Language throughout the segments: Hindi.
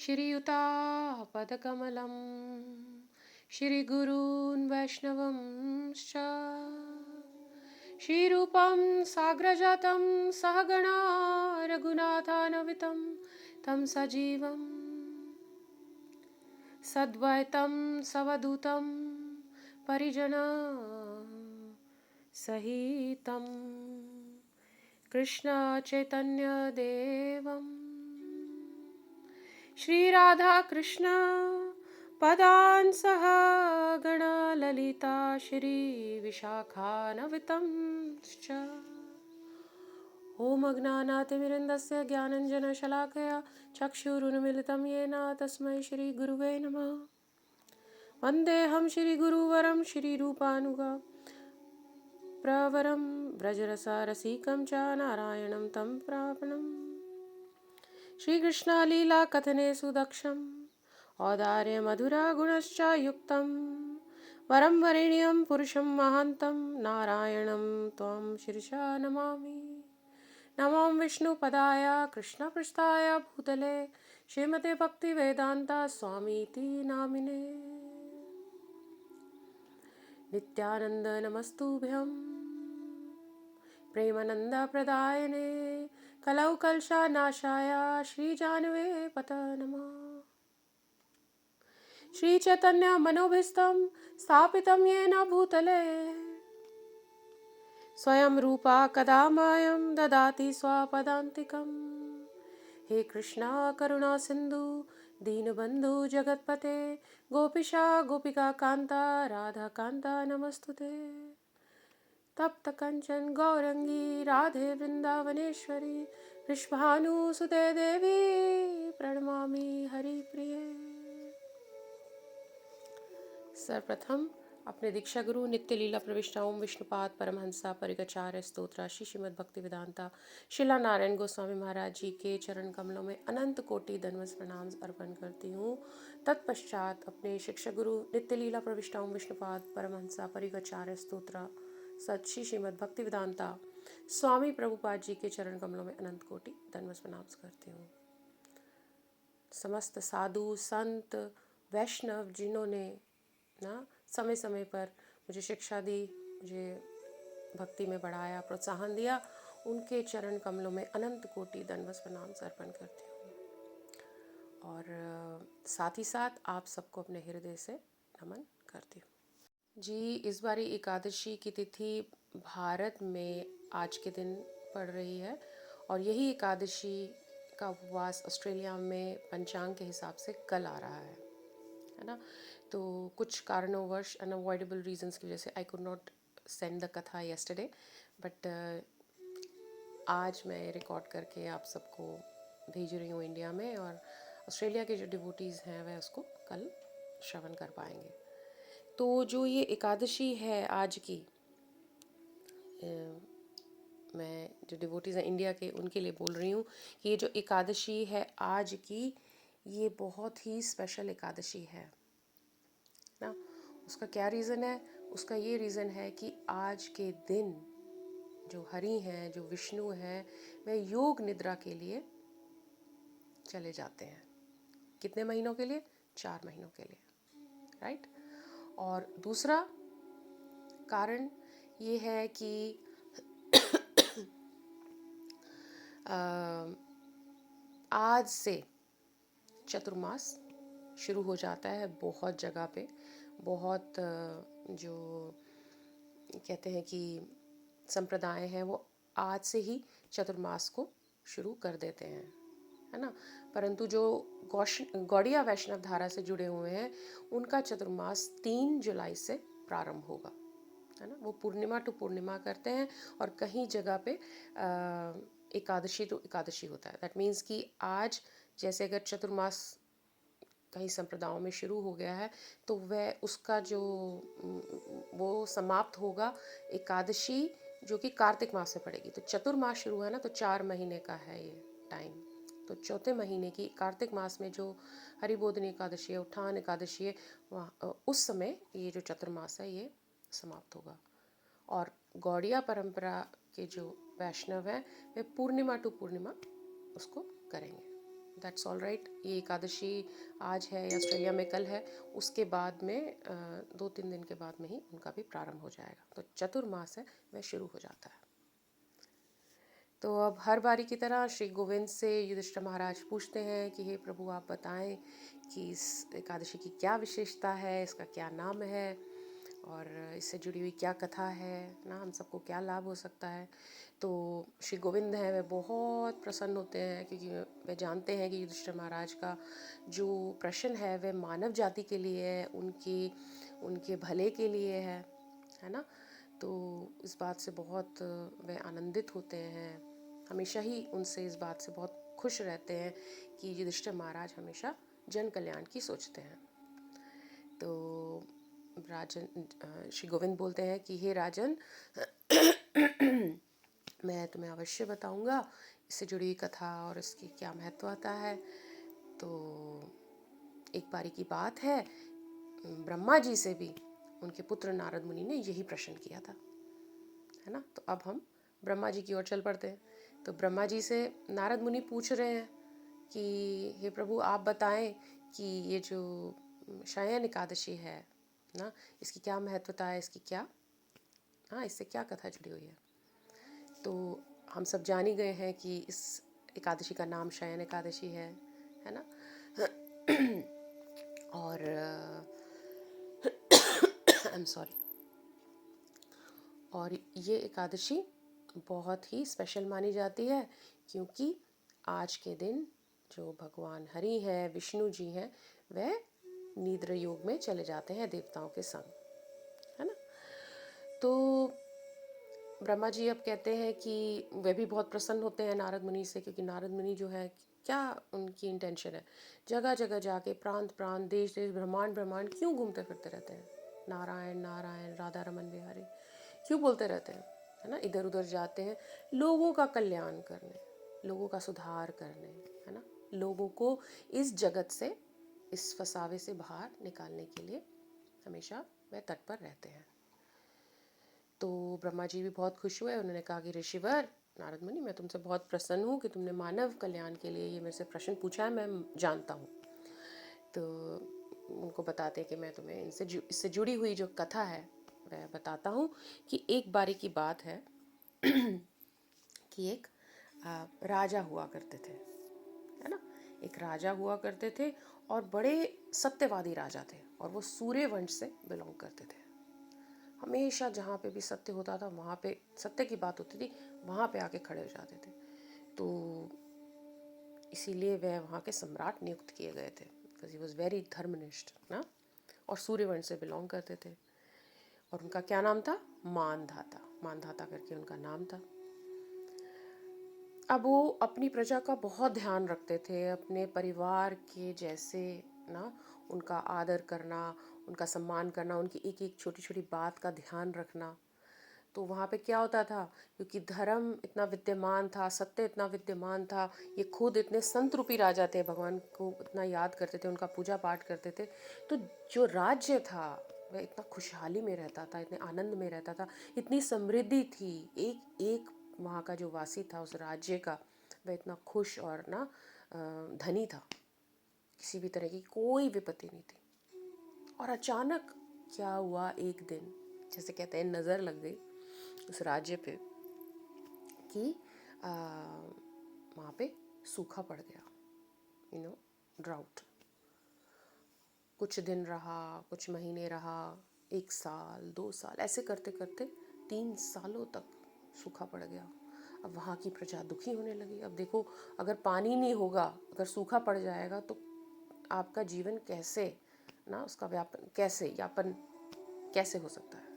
श्रीयुतापदकमलं श्रीगुरून् वैष्णवंश्च श्रीरूपं साग्रजातं सहगणा रघुनाथान्वितं तं सजीवं सद्वैतं सवधूतं परिजना सहितं कृष्ण चैतन्य देवं श्री राधा कृष्ण पदान् सह गणा ललिता श्री विशाखान्वितं च ॐ अज्ञानातिमिरन्दस्य ज्ञानञ्जनशलाकया चक्षुरुन्मिलितं येन तस्मै श्रीगुरुवे नमः। वन्देऽहं श्रीगुरुवरं श्रीरूपानुगा प्रवरं व्रजरसरसिकं च नारायणं तं प्रापणम् श्रीकृष्णलीलाकथने सुदक्षम् औदार्य मधुरा गुणश्च युक्तं वरं वरेण्यं पुरुषं महान्तं नारायणं त्वं शिरसा नमामि। नमो विष्णुपदाय कृष्णपृष्ठाय भूतले श्रीमते भक्तिवेदान्ता स्वामीति नामिने नित्यानन्द नमस्तुभ्यं प्रेमानन्दप्रदायने कलौ कलशानाशाय श्रीजाह्नवे पत नमः। श्रीचैतन्य मनोभीष्टं स्थापितं येन भूतले स्वयं रूपा कदा मह्यं ददाति स्वपदान्तिकम्। हे कृष्णा करुणा सिन्धु दीनबन्धु जगत्पते गोपीशा गोपिका कान्ता राधा कान्ता नमस्तुते। तप्त कंचन गौरंगी राधे वृंदावनेश्वरी वृषभानुसुते देवी प्रणमामि हरिप्रिये। सर्वप्रथम अपने दीक्षा गुरु नित्य लीला प्रविष्टा ओम विष्णुपाद परमहंसा परिगचार्य स्तोत्र श्री श्रीमद् भक्ति वेदांता शिला नारायण गोस्वामी महाराज जी के चरण कमलों में अनंत कोटि धन्यवाद प्रणाम अर्पण करती हूँ। तत्पश्चात अपने शिक्षक गुरु नित्य लीला प्रविष्टा ओम विष्णुपाद परमहंसा परिगचार्य स्तोत्र सत श्री श्रीमद् भक्ति वेदांता स्वामी प्रभुपाद जी के चरण कमलों में अनंत कोटि धन्यवाद प्रणाम करती हूँ। समस्त साधु संत वैष्णव जिन्होंने ना समय समय पर मुझे शिक्षा दी, मुझे भक्ति में बढ़ाया, प्रोत्साहन दिया, उनके चरण कमलों में अनंत कोटि दंडवत प्रणाम अर्पण करती हूँ। और साथ ही साथ आप सबको अपने हृदय से नमन करती हूँ। जी, इस बारी एकादशी की तिथि भारत में आज के दिन पड़ रही है और यही एकादशी का उपवास ऑस्ट्रेलिया में पंचांग के हिसाब से कल आ रहा है ना। तो कुछ कारणोंवश अनअवॉइडेबल रीजंस की वजह से I could not send the कथा येस्टरडे, बट आज मैं रिकॉर्ड करके आप सबको भेज रही हूँ इंडिया में, और ऑस्ट्रेलिया के जो डिवोटीज़ हैं वह उसको कल श्रवण कर पाएंगे। तो जो ये एकादशी है आज की, मैं जो डिवोटीज़ हैं इंडिया के उनके लिए बोल रही हूँ कि ये जो एकादशी है आज की, ये बहुत ही स्पेशल एकादशी है ना। उसका क्या रीज़न है? उसका ये रीज़न है कि आज के दिन जो हरि हैं, जो विष्णु हैं, वह योग निद्रा के लिए चले जाते हैं। कितने महीनों के लिए? 4 महीनों के लिए, राइट। और दूसरा कारण ये है कि आज से चतुर्मास शुरू हो जाता है। बहुत जगह पे बहुत जो कहते हैं कि संप्रदाय हैं वो आज से ही चतुर्मास को शुरू कर देते हैं, है ना। परंतु जो गौड़िया वैष्णव धारा से जुड़े हुए हैं उनका चतुर्मास 3 जुलाई से प्रारंभ होगा, है ना। वो पूर्णिमा टू पूर्णिमा करते हैं और कहीं जगह पे एकादशी टू एकादशी होता है। दैट मीन्स कि आज जैसे अगर चतुर्मास कई संप्रदायों में शुरू हो गया है तो वह उसका जो वो समाप्त होगा एकादशी जो कि कार्तिक मास से पड़ेगी। तो चतुर्मास शुरू है ना, तो 4 महीने का है ये टाइम। तो चौथे महीने की कार्तिक मास में जो हरिबोधिनी एकादशी है, उत्थान एकादशी है, वहाँ उस समय ये जो चतुर्मास है ये समाप्त होगा। और गौड़िया परंपरा के जो वैष्णव हैं वे पूर्णिमा टू पूर्णिमा उसको करेंगे, दैट्स ऑल राइट। ये एकादशी आज है या ऑस्ट्रेलिया में कल है, उसके बाद में 2-3 दिन के बाद में ही उनका भी प्रारंभ हो जाएगा। तो चतुर्मास है वह शुरू हो जाता है। तो अब हर बारी की तरह श्री गोविंद से युधिष्ठिर महाराज पूछते हैं कि हे प्रभु, आप बताएं कि इस एकादशी की क्या विशेषता है, इसका क्या नाम है और इससे जुड़ी हुई क्या कथा है ना, हम सबको क्या लाभ हो सकता है। तो श्री गोविंद हैं वे बहुत प्रसन्न होते हैं, क्योंकि वे जानते हैं कि युधिष्ठिर महाराज का जो प्रश्न है वह मानव जाति के लिए है, उनके भले के लिए है ना। तो इस बात से बहुत वे आनंदित होते हैं, हमेशा ही उनसे इस बात से बहुत खुश रहते हैं कि युधिष्ठिर महाराज हमेशा जन कल्याण की सोचते हैं। तो राजन श्री गोविंद बोलते हैं कि हे राजन, मैं तुम्हें अवश्य बताऊंगा इससे जुड़ी हुई कथा और इसकी क्या महत्वता है। तो एक बारी की बात है, ब्रह्मा जी से भी उनके पुत्र नारद मुनि ने यही प्रश्न किया था, है ना। तो अब हम ब्रह्मा जी की ओर चल पड़ते हैं। तो ब्रह्मा जी से नारद मुनि पूछ रहे हैं कि हे प्रभु, आप बताएं कि ये जो शयन एकादशी है ना, इसकी क्या महत्वता है, इसकी क्या इससे क्या कथा जुड़ी हुई है। तो हम सब जान ही गए हैं कि इस एकादशी का नाम शयन एकादशी है ना। और आई एम सॉरी। और ये एकादशी बहुत ही स्पेशल मानी जाती है, क्योंकि आज के दिन जो भगवान हरि हैं, विष्णु जी हैं, वह निद्रा योग में चले जाते हैं देवताओं के संग, है ना। तो ब्रह्मा जी अब कहते हैं कि वे भी बहुत प्रसन्न होते हैं नारद मुनि से, क्योंकि नारद मुनि जो है, क्या उनकी इंटेंशन है, जगह जगह जाके प्रांत प्रांत, देश देश, ब्रह्मांड ब्रह्मांड क्यों घूमते फिरते रहते हैं, नारायण नारायण राधा रमन बिहारी क्यों बोलते रहते हैं, है ना। इधर उधर जाते हैं लोगों का कल्याण करने, लोगों का सुधार करने, है ना, लोगों को इस जगत से, इस फसावे से बाहर निकालने के लिए हमेशा वह तत्पर रहते हैं। तो ब्रह्मा जी भी बहुत खुश हुए, उन्होंने कहा कि ऋषिवर नारद मुनि, मैं तुमसे बहुत प्रसन्न हूँ कि तुमने मानव कल्याण के लिए ये मेरे से प्रश्न पूछा है, मैं जानता हूँ। तो उनको बताते हैं कि मैं तुम्हें इससे जुड़ी हुई जो कथा है वह बताता हूँ कि एक बारी की बात है कि एक राजा हुआ करते थे, है ना। एक राजा हुआ करते थे और बड़े सत्यवादी राजा थे, और वो सूर्य वंश से बिलोंग करते थे। हमेशा जहाँ पे भी सत्य होता था, वहाँ पे सत्य की बात होती थी, वहाँ पे आके खड़े हो जाते थे। तो इसीलिए वह वहाँ के सम्राट नियुक्त किए गए थे, बिकॉज ही वॉज वेरी धर्मनिष्ठ ना, और सूर्यवंश से बिलोंग करते थे। और उनका क्या नाम था? मानधाता, मानधाता करके उनका नाम था। अब वो अपनी प्रजा का बहुत ध्यान रखते थे, अपने परिवार के जैसे ना, उनका आदर करना, उनका सम्मान करना, उनकी एक एक छोटी छोटी बात का ध्यान रखना। तो वहाँ पे क्या होता था, क्योंकि धर्म इतना विद्यमान था, सत्य इतना विद्यमान था, ये खुद इतने संत रूपी राजा थे, भगवान को इतना याद करते थे, उनका पूजा पाठ करते थे, तो जो राज्य था वह इतना खुशहाली में रहता था, इतने आनंद में रहता था, इतनी समृद्धि थी। एक एक वहाँ का जो वासी था उस राज्य का, वह इतना खुश और ना धनी था, किसी भी तरह की कोई विपत्ति नहीं थी। और अचानक क्या हुआ, एक दिन जैसे कहते हैं नज़र लग गई उस राज्य पे कि वहाँ पे सूखा पड़ गया, ड्राउट। कुछ दिन रहा, कुछ महीने रहा, 1 साल 2 साल, ऐसे करते करते 3 सालों तक सूखा पड़ गया। अब वहाँ की प्रजा दुखी होने लगी। अब देखो, अगर पानी नहीं होगा, अगर सूखा पड़ जाएगा, तो आपका जीवन कैसे ना, उसका यापन कैसे हो सकता है।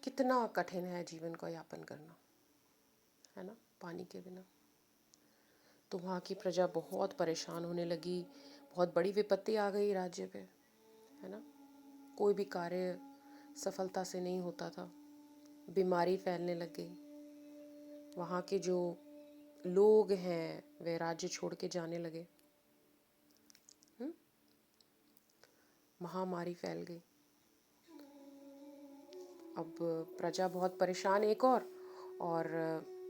कितना कठिन है जीवन का यापन करना, है ना, पानी के बिना। तो वहाँ की प्रजा बहुत परेशान होने लगी, बहुत बड़ी विपत्ति आ गई राज्य पे, है ना। कोई भी कार्य सफलता से नहीं होता था, बीमारी फैलने लग गई। वहाँ के जो लोग हैं वे राज्य छोड़ के जाने लगे, महामारी फैल गई। अब प्रजा बहुत परेशान, एक और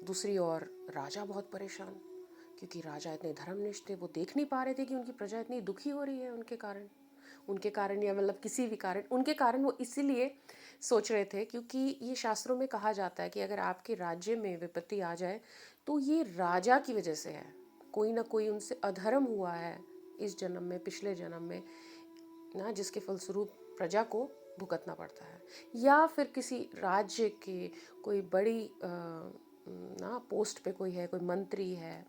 दूसरी ओर राजा बहुत परेशान, क्योंकि राजा इतने धर्मनिष्ठ थे, वो देख नहीं पा रहे थे कि उनकी प्रजा इतनी दुखी हो रही है उनके कारण या मतलब किसी भी कारण, उनके कारण वो इसीलिए सोच रहे थे, क्योंकि ये शास्त्रों में कहा जाता है कि अगर आपके राज्य में विपत्ति आ जाए तो ये राजा की वजह से है, कोई ना कोई उनसे अधर्म हुआ है इस जन्म में, पिछले जन्म में ना, जिसके फलस्वरूप प्रजा को भुगतना पड़ता है, या फिर किसी राज्य के कोई बड़ी ना पोस्ट पे कोई है, कोई मंत्री है,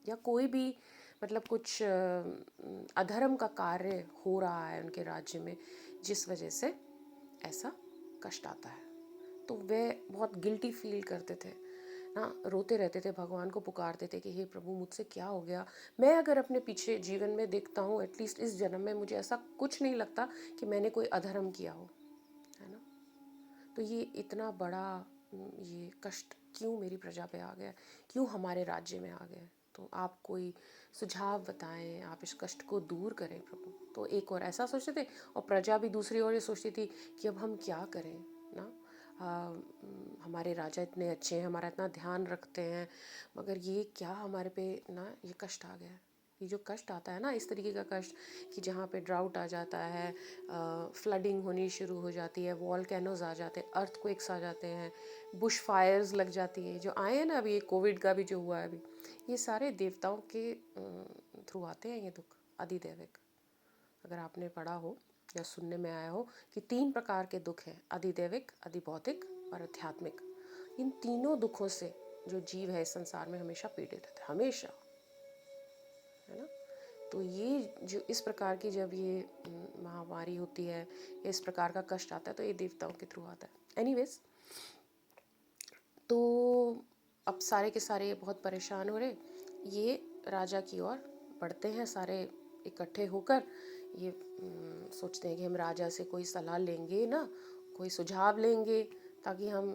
या कोई भी मतलब कुछ अधर्म का कार्य हो रहा है उनके राज्य में, जिस वजह से ऐसा कष्ट आता है। तो वे बहुत गिल्टी फील करते थे ना, रोते रहते थे, भगवान को पुकारते थे कि हे प्रभु मुझसे क्या हो गया। मैं अगर अपने पीछे जीवन में देखता हूँ, एटलीस्ट इस जन्म में मुझे ऐसा कुछ नहीं लगता कि मैंने कोई अधर्म किया हो, है ना। तो ये इतना बड़ा ये कष्ट क्यों मेरी प्रजा पे आ गया, क्यों हमारे राज्य में आ गया। तो आप कोई सुझाव बताएं, आप इस कष्ट को दूर करें प्रभु। तो एक और ऐसा सोचते थे, और प्रजा भी दूसरी ओर ये सोचती थी कि अब हम क्या करें ना, हमारे राजा इतने अच्छे हैं, हमारा इतना ध्यान रखते हैं, मगर ये क्या हमारे पे ना ये कष्ट आ गया। ये जो कष्ट आता है ना, इस तरीके का कष्ट कि जहाँ पे ड्राउट आ जाता है, फ्लडिंग होनी शुरू हो जाती है, वॉल्केनोज आ जाते हैं, अर्थक्वेक्स आ जाते हैं, बुश फायर्स लग जाती है, जो आए हैं ना अभी, कोविड का भी जो हुआ है अभी, ये सारे देवताओं के थ्रू आते हैं ये दुख, अधिदैविक। अगर आपने पढ़ा हो या सुनने में आया हो कि 3 प्रकार के दुख हैं, अधिदैविक, अधिभौतिक और आध्यात्मिक। इन तीनों दुखों से जो जीव है इस संसार में हमेशा पीड़ित रहता है, हमेशा, है ना। तो ये जो इस प्रकार की जब ये महामारी होती है, इस प्रकार का कष्ट आता है, तो ये देवताओं के थ्रू आता है। एनीवेज, तो अब सारे के सारे बहुत परेशान हो रहे, ये राजा की ओर बढ़ते हैं सारे इकट्ठे होकर। ये सोचते हैं कि हम राजा से कोई सलाह लेंगे ना, कोई सुझाव लेंगे, ताकि हम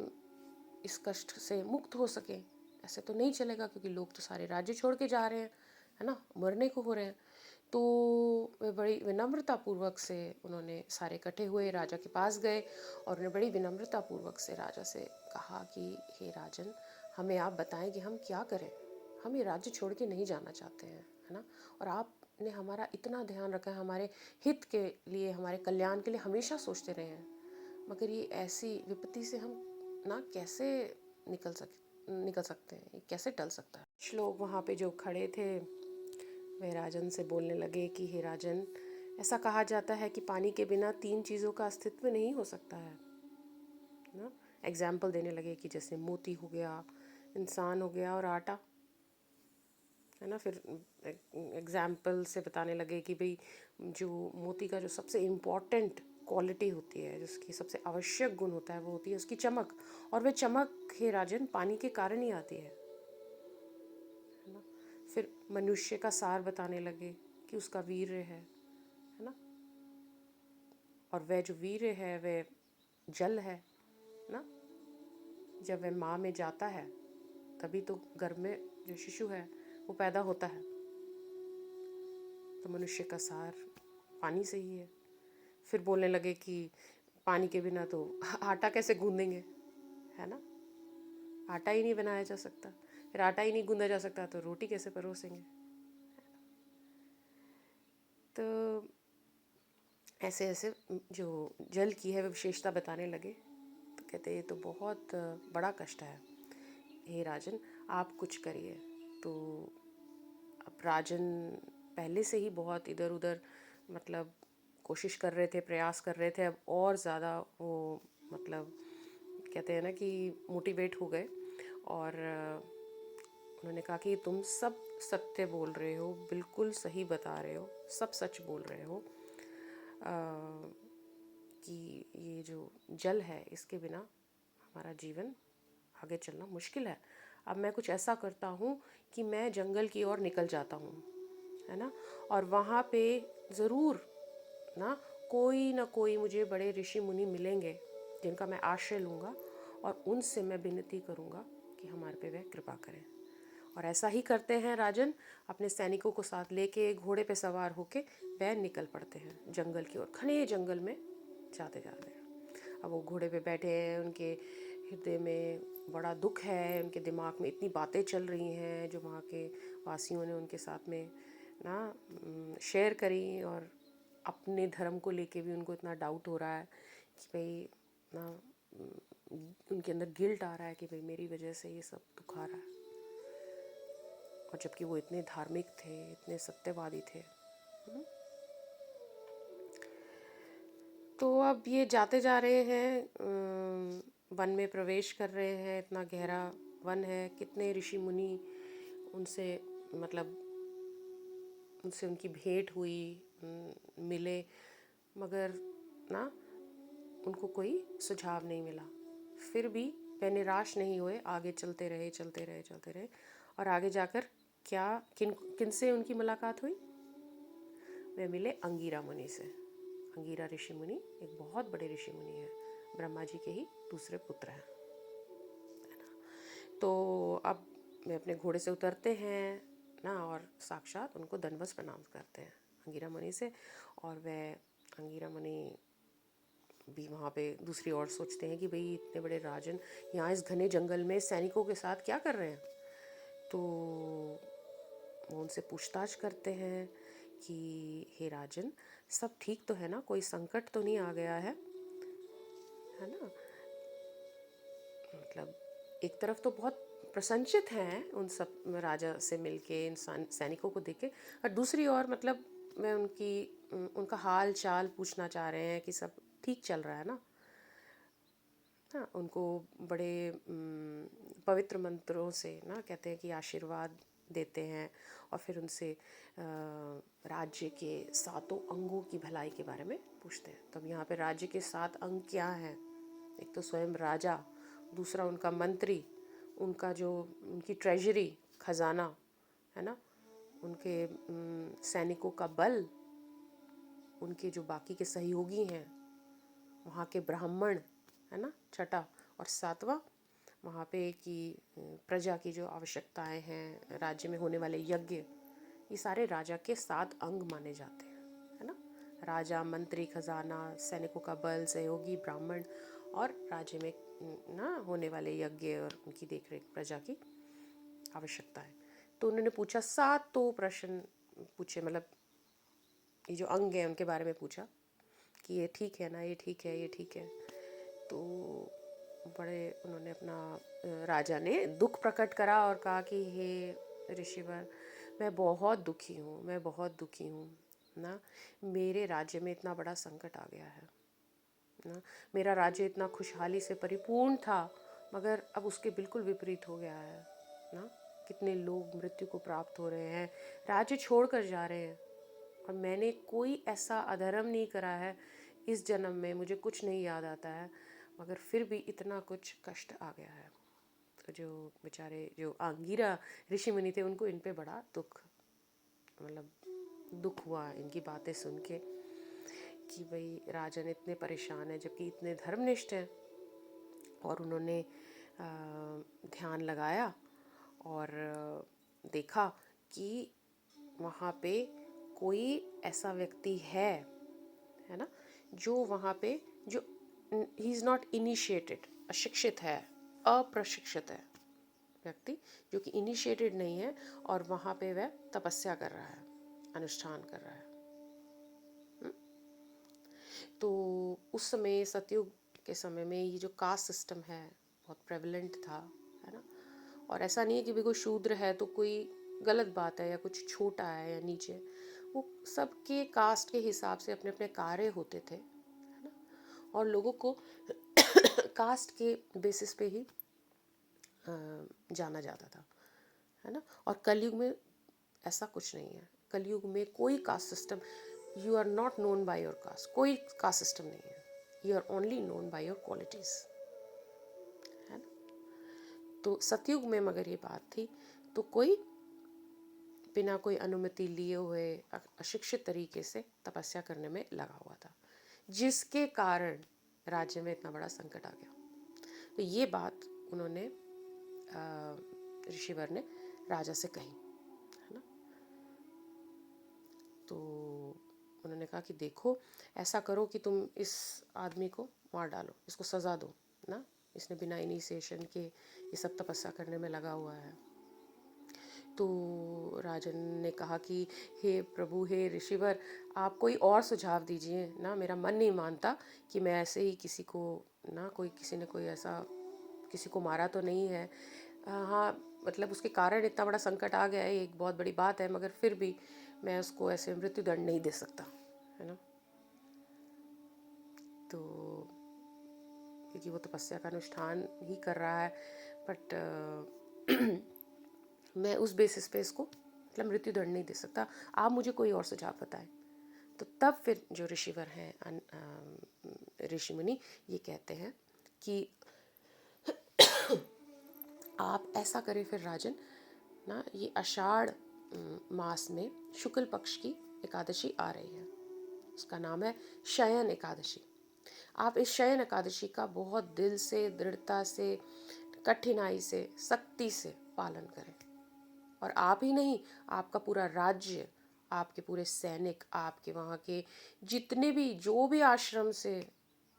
इस कष्ट से मुक्त हो सकें। ऐसे तो नहीं चलेगा, क्योंकि लोग तो सारे राज्य छोड़ के जा रहे हैं, है ना, मरने को हो रहे हैं। तो वे बड़ी विनम्रता पूर्वक से उन्होंने सारे इकट्ठे हुए, राजा के पास गए, और उन्होंने बड़ी विनम्रता पूर्वक से राजा से कहा कि हे राजन, हमें आप बताएं कि हम क्या करें, हम ये राज्य छोड़ के नहीं जाना चाहते हैं, है ना, और आपने हमारा इतना ध्यान रखा है, हमारे हित के लिए, हमारे कल्याण के लिए हमेशा सोचते रहे हैं, मगर ये ऐसी विपत्ति से हम ना कैसे निकल सकते हैं, ये कैसे टल सकता है। कुछ लोग वहाँ पे जो खड़े थे वे राजन से बोलने लगे कि हे राजन, ऐसा कहा जाता है कि पानी के बिना 3 चीज़ों का अस्तित्व नहीं हो सकता है ना। एग्जाम्पल देने लगे कि जैसे मोती हो गया, इंसान हो गया, और आटा, है ना। फिर एग्जाम्पल से बताने लगे कि भाई जो मोती का जो सबसे इम्पॉर्टेंट क्वालिटी होती है, जिसकी सबसे आवश्यक गुण होता है, वो होती है उसकी चमक, और वह चमक हे राजन पानी के कारण ही आती है ना। फिर मनुष्य का सार बताने लगे कि उसका वीर्य है ना, और वह जो वीर्य है वह जल है ना। जब वह माँ में जाता है तभी तो गर्भ में जो शिशु है वो पैदा होता है, तो मनुष्य का सार पानी से ही है। फिर बोलने लगे कि पानी के बिना तो आटा कैसे गूंदेंगे, है ना, आटा ही नहीं बनाया जा सकता, फिर आटा ही नहीं गूंदा जा सकता तो रोटी कैसे परोसेंगे। तो ऐसे ऐसे जो जल की है विशेषता बताने लगे। तो कहते ये तो बहुत बड़ा कष्ट है, हे राजन आप कुछ करिए। तो अब राजन पहले से ही बहुत इधर उधर मतलब कोशिश कर रहे थे, प्रयास कर रहे थे, अब और ज़्यादा वो मतलब कहते हैं ना कि मोटिवेट हो गए, और उन्होंने कहा कि तुम सब सत्य बोल रहे हो, बिल्कुल सही बता रहे हो, सब सच बोल रहे हो, कि ये जो जल है इसके बिना हमारा जीवन आगे चलना मुश्किल है। अब मैं कुछ ऐसा करता हूँ कि मैं जंगल की ओर निकल जाता हूँ, है ना, और वहाँ पे ज़रूर ना कोई मुझे बड़े ऋषि मुनि मिलेंगे जिनका मैं आश्रय लूँगा, और उनसे मैं विनती करूँगा कि हमारे पे वह कृपा करें। और ऐसा ही करते हैं राजन, अपने सैनिकों को साथ लेके घोड़े पे सवार होके वह निकल पड़ते हैं जंगल की ओर, घने जंगल में जाते हैं। अब वो घोड़े पे बैठे हैं, उनके हृदय में बड़ा दुख है, उनके दिमाग में इतनी बातें चल रही हैं जो वहाँ के वासियों ने उनके साथ में ना शेयर करी, और अपने धर्म को लेके भी उनको इतना डाउट हो रहा है कि भाई ना उनके अंदर गिल्ट आ रहा है कि भाई मेरी वजह से ये सब दुख आ रहा है। और जबकि वो इतने धार्मिक थे, इतने सत्यवादी थे। तो अब ये जाते जा रहे हैं, वन में प्रवेश कर रहे हैं। इतना गहरा वन है, कितने ऋषि मुनि उनसे मतलब उनसे उनकी भेंट हुई, मिले, मगर ना उनको कोई सुझाव नहीं मिला। फिर भी वे निराश नहीं हुए, आगे चलते रहे चलते रहे चलते रहे। और आगे जाकर क्या किन से उनकी मुलाकात हुई? वे मिले अंगीरा मुनि से। अंगीरा ऋषि मुनि एक बहुत बड़े ऋषि मुनि हैं, ब्रह्मा जी के ही दूसरे पुत्र हैं। तो अब वे अपने घोड़े से उतरते हैं ना, और साक्षात उनको दंडवत प्रणाम करते हैं अंगीरा मुनि से। और वह अंगीरा मुनि भी वहाँ पे दूसरी ओर सोचते हैं कि भाई इतने बड़े राजन यहाँ इस घने जंगल में सैनिकों के साथ क्या कर रहे हैं। तो वो उनसे पूछताछ करते हैं कि हे राजन, सब ठीक तो है ना, कोई संकट तो नहीं आ गया है ना। मतलब एक तरफ तो बहुत प्रसन्नचित हैं उन सब राजा से मिलके, इंसान सैनिकों को देख के, और दूसरी ओर मतलब मैं उनका हाल चाल पूछना चाह रहे हैं कि सब ठीक चल रहा है ना। हाँ, उनको बड़े पवित्र मंत्रों से ना कहते हैं कि आशीर्वाद देते हैं, और फिर उनसे राज्य के 7 अंगों की भलाई के बारे में पूछते हैं। तो अब यहाँ पे राज्य के 7 अंग क्या हैं? एक तो स्वयं राजा, दूसरा उनका मंत्री, उनका जो उनकी ट्रेजरी खजाना है ना, उनके सैनिकों का बल, उनके जो बाकी के सहयोगी हैं, वहाँ के ब्राह्मण है ना, छठा। और सातवां वहाँ पे की प्रजा की जो आवश्यकताएं हैं, राज्य में होने वाले यज्ञ, ये सारे राजा के 7 अंग माने जाते हैं, है ना। राजा, मंत्री, खजाना, सैनिकों का बल, सहयोगी, ब्राह्मण, और राज्य में ना होने वाले यज्ञ और उनकी देखरेख, प्रजा की आवश्यकताएं। तो उन्होंने पूछा 7 तो प्रश्न पूछे, मतलब ये जो अंग है उनके बारे में पूछा कि ये ठीक है ना, ये ठीक है, ये ठीक है। तो बड़े उन्होंने अपना राजा ने दुख प्रकट करा और कहा कि हे ऋषिवर, मैं बहुत दुखी हूँ, मैं बहुत दुखी हूँ ना। मेरे राज्य में इतना बड़ा संकट आ गया है ना। मेरा राज्य इतना खुशहाली से परिपूर्ण था, मगर अब उसके बिल्कुल विपरीत हो गया है ना। कितने लोग मृत्यु को प्राप्त हो रहे हैं, राज्य छोड़कर जा रहे हैं, और मैंने कोई ऐसा अधर्म नहीं करा है इस जन्म में, मुझे कुछ नहीं याद आता है, मगर फिर भी इतना कुछ कष्ट आ गया है। तो जो बेचारे जो अंगीरा ऋषि मुनि थे, उनको इन पे बड़ा मतलब दुख हुआ इनकी बातें सुन के कि भाई राजन इतने परेशान है जबकि इतने धर्मनिष्ठ हैं। और उन्होंने ध्यान लगाया और देखा कि वहाँ पे कोई ऐसा व्यक्ति है ना, जो वहाँ पे जो ही इज़ नॉट इनिशिएटेड, अशिक्षित है, अप्रशिक्षित है व्यक्ति, जो कि इनिशिएटेड नहीं है, और वहाँ पे वह तपस्या कर रहा है, अनुष्ठान कर रहा है। तो उस समय सतयुग के समय में ये जो कास्ट सिस्टम है बहुत प्रेवलेंट था, है ना। और ऐसा नहीं है कि भी कोई शूद्र है तो कोई गलत बात है या कुछ छोटा है या नीचे, वो सबके कास्ट के हिसाब से अपने अपने कार्य होते थे, है ना। और लोगों को कास्ट के बेसिस पे ही जाना जाता था, है ना। और कलयुग में ऐसा कुछ नहीं है। कलयुग में कोई caste system, you are not known by your caste, कोई कास्ट सिस्टम नहीं है। You are only known by your qualities, है ना। तो सतयुग में मगर ये बात थी, तो कोई बिना कोई अनुमति लिए हुए अशिक्षित तरीके से तपस्या करने में लगा हुआ था, जिसके कारण राज्य में इतना बड़ा संकट आ गया। तो ये बात उन्होंने ऋषिवर ने राजा से कही, है ना। तो उन्होंने कहा कि देखो, ऐसा करो कि तुम इस आदमी को मार डालो, इसको सज़ा दो ना, इसने बिना इनिशिएशन के ये सब तपस्या करने में लगा हुआ है। तो राजन ने कहा कि हे प्रभु, हे ऋषिवर, आप कोई और सुझाव दीजिए ना, मेरा मन नहीं मानता कि मैं ऐसे ही किसी को ना, किसी ने कोई ऐसा किसी को मारा तो नहीं है। हाँ, मतलब उसके कारण इतना बड़ा संकट आ गया है, एक बहुत बड़ी बात है, मगर फिर भी मैं उसको ऐसे मृत्यु दंड नहीं दे सकता, है ना। तो क्योंकि वो तपस्या का अनुष्ठान ही कर रहा है, बट मैं उस बेसिस पे इसको मतलब मृत्यु दंड नहीं दे सकता, आप मुझे कोई और सुझाव बताएं। तो तब फिर जो ऋषिवर हैं, ऋषि मुनि, ये कहते हैं कि आप ऐसा करें फिर राजन ना, ये आषाढ़ मास में शुक्ल पक्ष की एकादशी आ रही है, उसका नाम है शयन एकादशी। आप इस शयन एकादशी का बहुत दिल से, दृढ़ता से, कठिनाई से, सख्ती से पालन करें। और आप ही नहीं, आपका पूरा राज्य, आपके पूरे सैनिक, आपके वहाँ के जितने भी, जो भी आश्रम से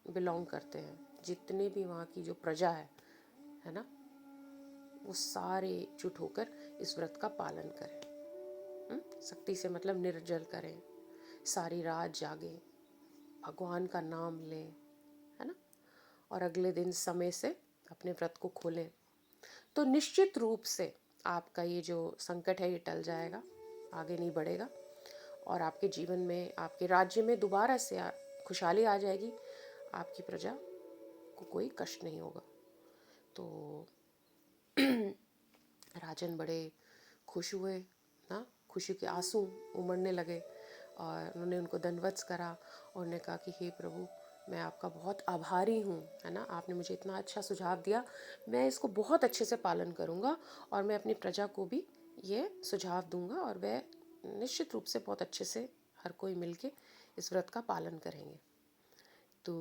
बिलोंग करते हैं, जितने भी वहाँ की जो प्रजा है ना, वो सारे जुट होकर इस व्रत का पालन करें। सख्ती से मतलब निर्जल करें, सारी रात जागे, भगवान का नाम लें, है ना, और अगले दिन समय से अपने व्रत को खोलें। तो निश्चित रूप से आपका ये जो संकट है ये टल जाएगा, आगे नहीं बढ़ेगा, और आपके जीवन में, आपके राज्य में दोबारा से खुशहाली आ जाएगी, आपकी प्रजा को कोई कष्ट नहीं होगा। तो राजन बड़े खुश हुए ना, खुशी के आंसू उमड़ने लगे, और उन्होंने उनको दंडवत करा और उन्होंने कहा कि हे प्रभु, मैं आपका बहुत आभारी हूँ, है ना, आपने मुझे इतना अच्छा सुझाव दिया, मैं इसको बहुत अच्छे से पालन करूँगा, और मैं अपनी प्रजा को भी ये सुझाव दूंगा, और वह निश्चित रूप से बहुत अच्छे से हर कोई मिलके इस व्रत का पालन करेंगे। तो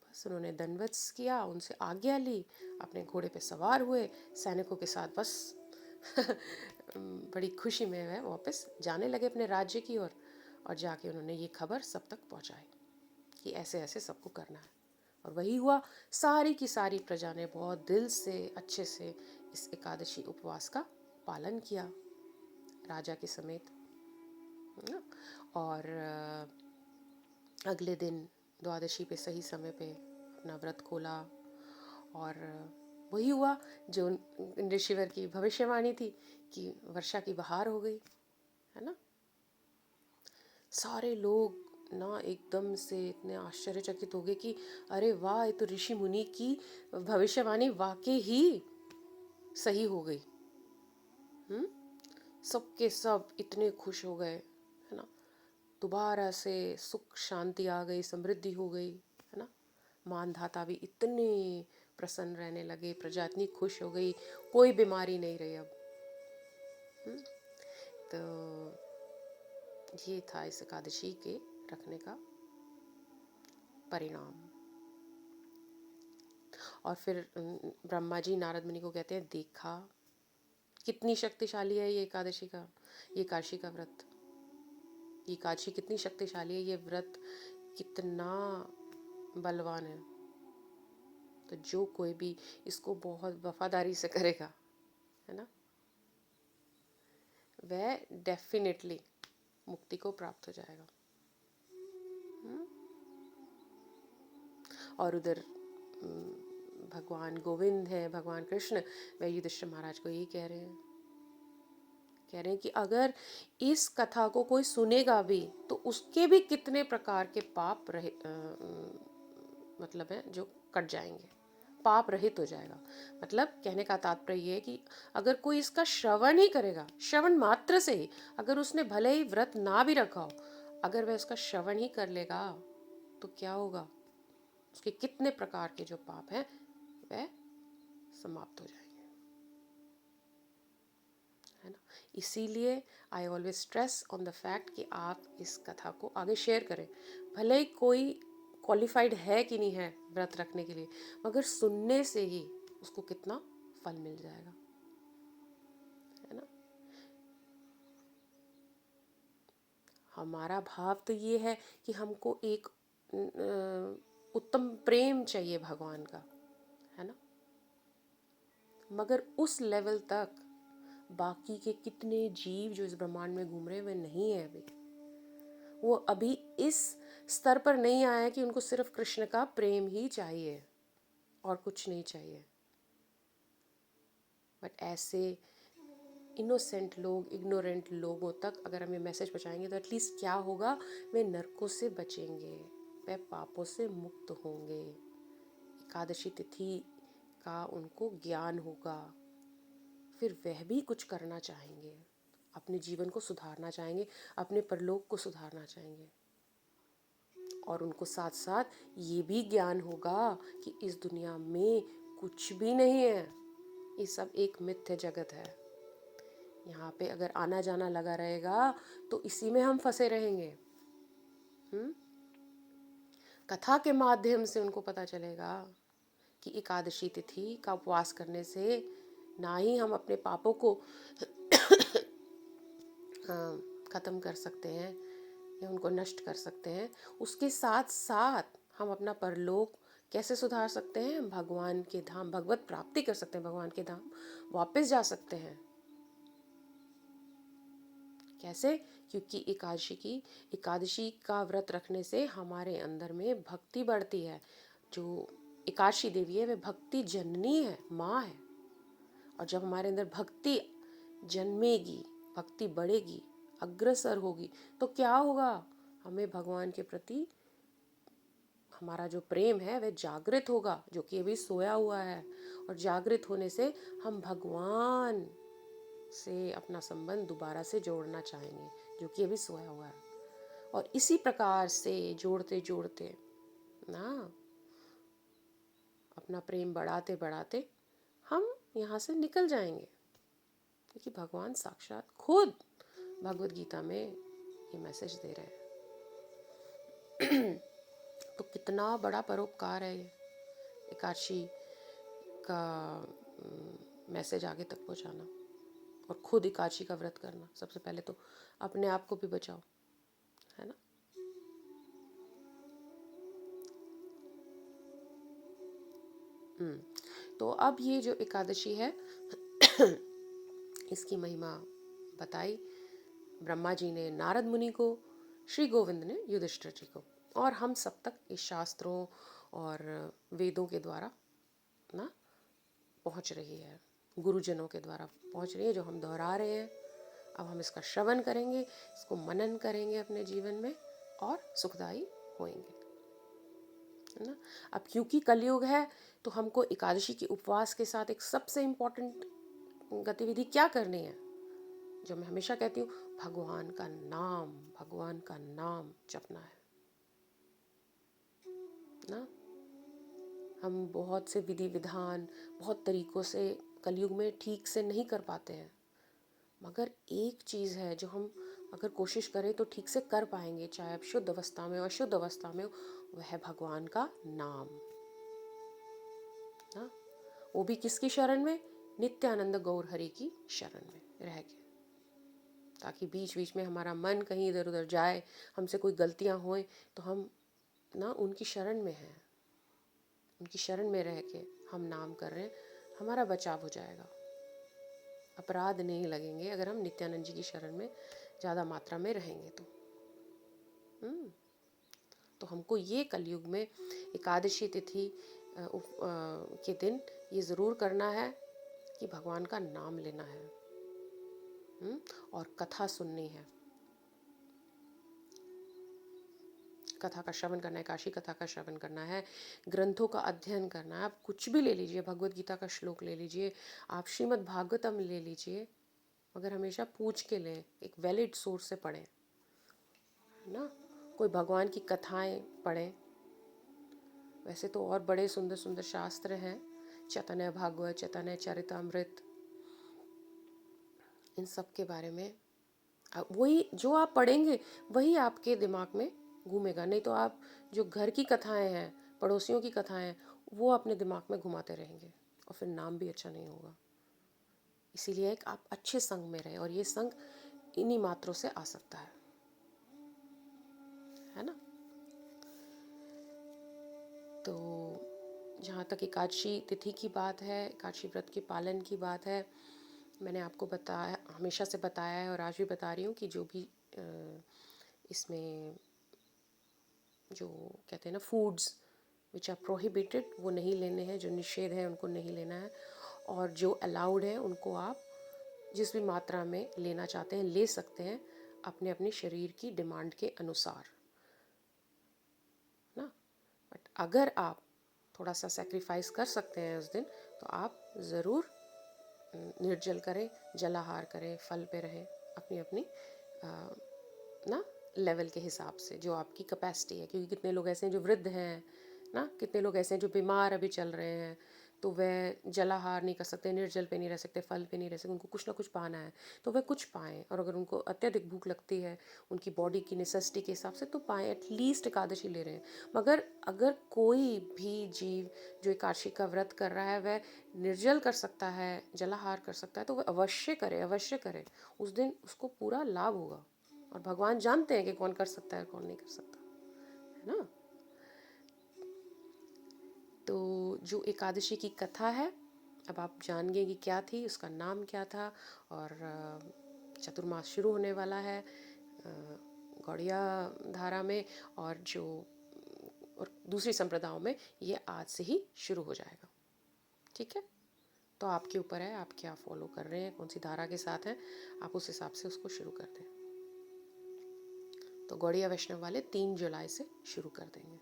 बस उन्होंने दंडवत किया, उनसे आज्ञा ली, अपने घोड़े पे सवार हुए, सैनिकों के साथ बस बड़ी खुशी में वह वापस जाने लगे अपने राज्य की ओर, और जाके उन्होंने ये खबर सब तक पहुंचाई कि ऐसे ऐसे सबको करना है। और वही हुआ, सारी की सारी प्रजा ने बहुत दिल से, अच्छे से इस एकादशी उपवास का पालन किया, राजा के समेत, है ना। और अगले दिन द्वादशी पे सही समय पे अपना व्रत खोला, और वही हुआ जो ऋषिवर की भविष्यवाणी थी कि वर्षा की बहार हो गई, है ना। सारे लोग ना एकदम से इतने आश्चर्यचकित हो गए कि अरे वाह, ये तो ऋषि मुनि की भविष्यवाणी वाकई ही सही हो गई। सबके सब इतने खुश हो गए, है ना, दोबारा से सुख शांति आ गई, समृद्धि हो गई, है ना। मानधाता भी इतने प्रसन्न रहने लगे, प्रजा इतनी खुश हो गई, कोई बीमारी नहीं रही अब। तो ये था इस एकादशी के रखने का परिणाम। और फिर ब्रह्मा जी नारद मुनि को कहते हैं, देखा कितनी शक्तिशाली है ये एकादशी का, ये एकादशी का व्रत, ये एकादशी कितनी शक्तिशाली है, ये व्रत कितना बलवान है। तो जो कोई भी इसको बहुत वफादारी से करेगा, है ना, वह डेफिनेटली मुक्ति को प्राप्त हो जाएगा। और उधर भगवान गोविंद है, भगवान कृष्ण, वह युधिष्ठिर महाराज को यही कह रहे हैं कि अगर इस कथा को कोई सुनेगा भी तो उसके भी कितने प्रकार के पाप रहे मतलब है जो कट जाएंगे, पाप रहित हो जाएगा। मतलब कहने का तात्पर्य ये है कि अगर कोई इसका श्रवण ही करेगा, श्रवण मात्र से ही, अगर उसने भले ही व्रत ना भी रखा हो, अगर वह उसका श्रवण ही कर लेगा तो क्या होगा, उसके कितने प्रकार के जो पाप हैं वह समाप्त हो जाएंगे, है ना। इसीलिए I always stress on the fact कि आप इस कथा को आगे शेयर करें, भले ही कोई क्वालिफाइड है कि नहीं है व्रत रखने के लिए, मगर सुनने से ही उसको कितना फल मिल जाएगा, है ना। हमारा भाव तो ये है कि हमको एक उत्तम प्रेम चाहिए भगवान का, है ना। मगर उस लेवल तक बाकी के कितने जीव जो इस ब्रह्मांड में घूम रहे हैं वे नहीं है अभी। वो अभी इस स्तर पर नहीं आया है कि उनको सिर्फ कृष्ण का प्रेम ही चाहिए और कुछ नहीं चाहिए। बट ऐसे इनोसेंट लोग, इग्नोरेंट लोगों तक अगर हम ये मैसेज पहुंचाएंगे तो एटलीस्ट क्या होगा, वे नरकों से बचेंगे, वे पापों से मुक्त होंगे, एकादशी तिथि का उनको ज्ञान होगा, फिर वह भी कुछ करना चाहेंगे, अपने जीवन को सुधारना चाहेंगे, अपने परलोक को सुधारना चाहेंगे। और उनको साथ साथ ये भी ज्ञान होगा कि इस दुनिया में कुछ भी नहीं है, ये सब एक मिथ्य जगत है। यहाँ पे अगर आना जाना लगा रहेगा तो इसी में हम फंसे रहेंगे। कथा के माध्यम से उनको पता चलेगा कि एकादशी तिथि का उपवास करने से ना ही हम अपने पापों को खत्म कर सकते हैं या उनको नष्ट कर सकते हैं, उसके साथ साथ हम अपना परलोक कैसे सुधार सकते हैं, भगवान के धाम भगवत प्राप्ति कर सकते हैं, भगवान के धाम वापस जा सकते हैं। कैसे? क्योंकि एकादशी का व्रत रखने से हमारे अंदर में भक्ति बढ़ती है। जो एकादशी देवी है वे भक्ति जननी है, माँ है। और जब हमारे अंदर भक्ति जन्मेगी, भक्ति बढ़ेगी, अग्रसर होगी, तो क्या होगा, हमें भगवान के प्रति हमारा जो प्रेम है वह जागृत होगा, जो कि अभी सोया हुआ है। और जागृत होने से हम भगवान से अपना संबंध दोबारा से जोड़ना चाहेंगे, जो कि अभी सोया हुआ है। और इसी प्रकार से जोड़ते जोड़ते ना अपना प्रेम बढ़ाते बढ़ाते हम यहाँ से निकल जाएंगे, क्योंकि भगवान साक्षात खुद भगवद गीता में ये मैसेज दे रहे हैं। तो कितना बड़ा परोपकार है ये एकादशी का मैसेज आगे तक पहुँचाना, और खुद एकादशी का व्रत करना। सबसे पहले तो अपने आप को भी बचाओ, है ना। तो अब ये जो एकादशी है इसकी महिमा बताई ब्रह्मा जी ने नारद मुनि को, श्री गोविंद ने युधिष्ठिर जी को, और हम सब तक इस शास्त्रों और वेदों के द्वारा ना पहुंच रही है, गुरुजनों के द्वारा पहुंच रही है, जो हम दोहरा रहे हैं। अब हम इसका श्रवण करेंगे, इसको मनन करेंगे अपने जीवन में, और सुखदायी होंगे, है ना। अब क्योंकि कलयुग है तो हमको एकादशी के उपवास के साथ एक सबसे इम्पोर्टेंट गतिविधि क्या करनी है, जो मैं हमेशा कहती हूँ, भगवान का नाम जपना है ना। हम बहुत से विधि विधान, बहुत तरीकों से कलयुग में ठीक से नहीं कर पाते हैं, मगर एक चीज़ है जो हम अगर कोशिश करें तो ठीक से कर पाएंगे, चाहे आप शुद्ध अवस्था में हो अशुद्ध अवस्था में हो, वह है भगवान का नाम ना। वो भी किसकी शरण में, नित्यानंद गौर हरि की शरण में रह के, ताकि बीच बीच में हमारा मन कहीं इधर उधर जाए, हमसे कोई गलतियां होए तो हम ना उनकी शरण में हैं, उनकी शरण में रह के हम नाम कर रहे हैं, हमारा बचाव हो जाएगा, अपराध नहीं लगेंगे अगर हम नित्यानंद जी की शरण में ज़्यादा मात्रा में रहेंगे तो हमको ये कलयुग में एकादशी तिथि के दिन ये ज़रूर करना है कि भगवान का नाम लेना है, और कथा सुननी है, कथा का श्रवण करना है, काशी कथा का श्रवण करना है, ग्रंथों का अध्ययन करना है। आप कुछ भी ले लीजिए, भगवद गीता का श्लोक ले लीजिए, आप श्रीमद् भागवतम ले लीजिए, मगर हमेशा पूछ के लें, एक वैलिड सोर्स से पढ़ें, है ना। कोई भगवान की कथाएं पढ़ें। वैसे तो और बड़े सुंदर सुंदर शास्त्र हैं, चैतन्य भागवत, चैतन्य चरितमृत, इन सब के बारे में वही जो आप पढ़ेंगे वही आपके दिमाग में घूमेगा। नहीं तो आप जो घर की कथाएं हैं, पड़ोसियों की कथाएं हैं, वो अपने दिमाग में घुमाते रहेंगे, और फिर नाम भी अच्छा नहीं होगा। इसीलिए एक आप अच्छे संग में रहे, और ये संग इन्हीं मात्रों से आ सकता है ना। तो जहाँ तक एकादशी तिथि की बात है, एकादशी व्रत के पालन की बात है, मैंने आपको बताया, हमेशा से बताया है और आज भी बता रही हूँ कि जो भी इसमें जो कहते हैं ना फूड्स विच आर प्रोहिबिटेड वो नहीं लेने हैं, जो निषेध है उनको नहीं लेना है, और जो अलाउड है उनको आप जिस भी मात्रा में लेना चाहते हैं ले सकते हैं, अपने अपने शरीर की डिमांड के अनुसार ना। बट अगर आप थोड़ा सा सेक्रीफाइस कर सकते हैं उस दिन, तो आप ज़रूर निर्जल करें, जलाहार करें, फल पे रहें, अपनी अपनी ना लेवल के हिसाब से जो आपकी कैपेसिटी है। क्योंकि कितने लोग ऐसे हैं जो वृद्ध हैं ना, कितने लोग ऐसे हैं जो बीमार अभी चल रहे हैं, तो वह जलाहार नहीं कर सकते, निर्जल पे नहीं रह सकते, फल पे नहीं रह सकते, उनको कुछ ना कुछ पाना है, तो वह कुछ पाएँ। और अगर उनको अत्यधिक भूख लगती है उनकी बॉडी की नेसेसिटी के हिसाब से, तो पाएँ, एटलीस्ट एकादशी ले रहे हैं। मगर अगर कोई भी जीव जो एकादशी का व्रत कर रहा है वह निर्जल कर सकता है, जलाहार कर सकता है, तो वह अवश्य करे, अवश्य करे। उस दिन उसको पूरा लाभ होगा। और भगवान जानते हैं कि कौन कर सकता है और कौन नहीं कर सकता, है ना। तो जो एकादशी की कथा है, अब आप जान गए कि क्या थी, उसका नाम क्या था, और चतुर्मास शुरू होने वाला है गौड़िया धारा में, और जो और दूसरी संप्रदायों में ये आज से ही शुरू हो जाएगा। ठीक है, तो आपके ऊपर है आप क्या फॉलो कर रहे हैं, कौन सी धारा के साथ हैं, आप उस हिसाब से उसको शुरू कर दें। तो गौड़िया वैष्णव वाले 3 जुलाई से शुरू कर देंगे।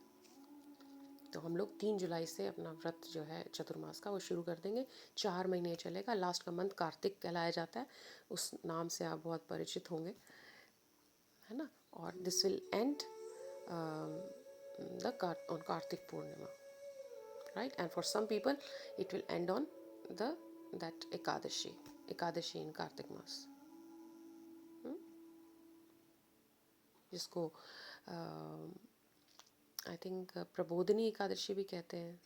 तो हम लोग 3 जुलाई से अपना व्रत जो है चतुर्मास का वो शुरू कर देंगे। 4 महीने चलेगा। लास्ट का मंथ कार्तिक कहलाया जाता है, उस नाम से आप बहुत परिचित होंगे, है ना। और this will and on Kartik Purnima, right? And for some people it will end on that ekadashi in Kartik मास, जिसको आई थिंक प्रबोधिनी एकादशी भी कहते हैं,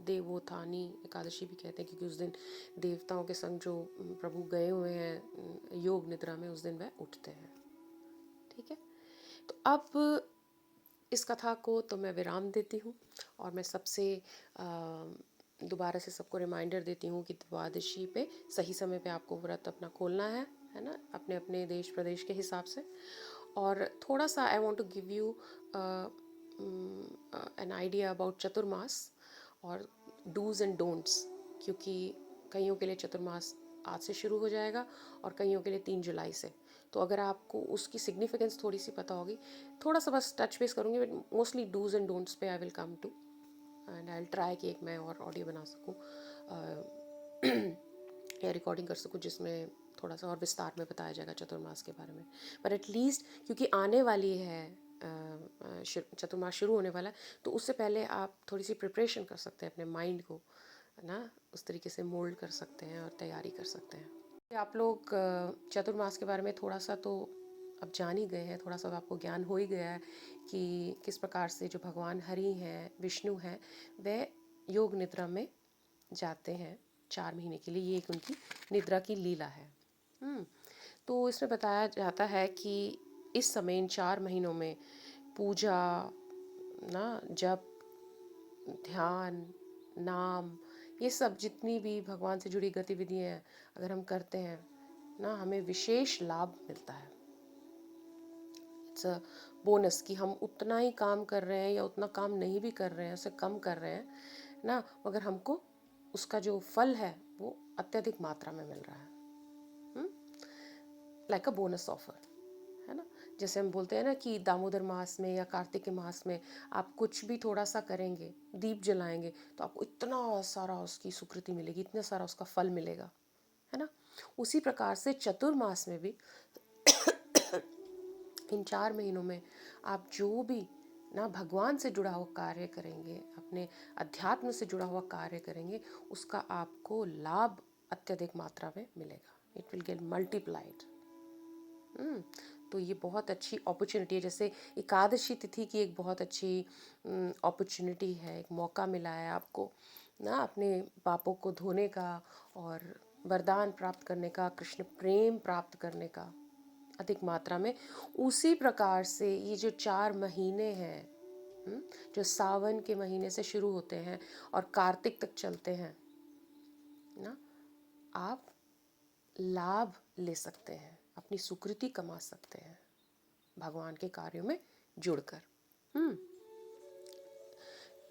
देवोत्थानी एकादशी भी कहते हैं, क्योंकि उस दिन देवताओं के संग जो प्रभु गए हुए हैं योग निद्रा में, उस दिन वह उठते हैं। ठीक है, तो अब इस कथा को तो मैं विराम देती हूँ, और मैं सबसे दोबारा से सबको रिमाइंडर देती हूँ कि द्वादशी पे सही समय पे आपको व्रत अपना खोलना है ना, अपने अपने देश प्रदेश के हिसाब से। और थोड़ा सा I want to give you an idea about Chaturmas और डूज एंड डोंट्स, क्योंकि कईयों के लिए चतुर्मास आज से शुरू हो जाएगा और कईयों के लिए 3 जुलाई से। तो अगर आपको उसकी सिग्निफिकेंस थोड़ी सी पता होगी, थोड़ा सा बस टच बेस करूँगी, but mostly do's and don'ts पे I will come to, and I will try कि एक मैं और ऑडियो बना सकूँ या रिकॉर्डिंग कर सकूँ जिसमें थोड़ा सा और विस्तार में बताया जाएगा चतुर्मास के बारे में। पर एटलीस्ट क्योंकि आने वाली है चतुर्मास शुरू होने वाला है, तो उससे पहले आप थोड़ी सी प्रिपरेशन कर सकते हैं अपने माइंड को, ना उस तरीके से मोल्ड कर सकते हैं और तैयारी कर सकते हैं। आप लोग चतुर्मास के बारे में थोड़ा सा तो अब जान ही गए हैं, थोड़ा सा आपको ज्ञान हो ही गया है कि किस प्रकार से जो भगवान हरि हैं, विष्णु हैं, वे योग निद्रा में जाते हैं 4 महीने के लिए। ये एक उनकी निद्रा की लीला है। तो इसमें बताया जाता है कि इस समय इन 4 महीनों में पूजा, ना जप, ध्यान, नाम, ये सब जितनी भी भगवान से जुड़ी गतिविधियाँ हैं, अगर हम करते हैं ना, हमें विशेष लाभ मिलता है। इट्स अ बोनस कि हम उतना ही काम कर रहे हैं या उतना काम नहीं भी कर रहे हैं, उससे कम कर रहे हैं ना, मगर हमको उसका जो फल है वो अत्यधिक मात्रा में मिल रहा है, लाइक अ बोनस ऑफर, है ना। जैसे हम बोलते हैं ना कि दामोदर मास में या कार्तिक के मास में आप कुछ भी थोड़ा सा करेंगे, दीप जलाएंगे, तो आपको इतना सारा उसकी सुकृति मिलेगी, इतना सारा उसका फल मिलेगा, है ना। उसी प्रकार से चतुर्मास में भी इन 4 महीनों में आप जो भी ना भगवान से जुड़ा हुआ कार्य करेंगे, अपने अध्यात्म से जुड़ा हुआ कार्य करेंगे, उसका आपको लाभ अत्यधिक मात्रा में मिलेगा। It will get multiplied. तो ये बहुत अच्छी अपॉर्चुनिटी है। जैसे एकादशी तिथि की एक बहुत अच्छी अपॉर्चुनिटी है, एक मौका मिला है आपको ना अपने पापों को धोने का और वरदान प्राप्त करने का, कृष्ण प्रेम प्राप्त करने का अधिक मात्रा में। उसी प्रकार से ये जो 4 महीने हैं, जो सावन के महीने से शुरू होते हैं और कार्तिक तक चलते हैं ना, आप लाभ ले सकते हैं, अपनी सुकृति कमा सकते हैं भगवान के कार्यों में जुड़कर।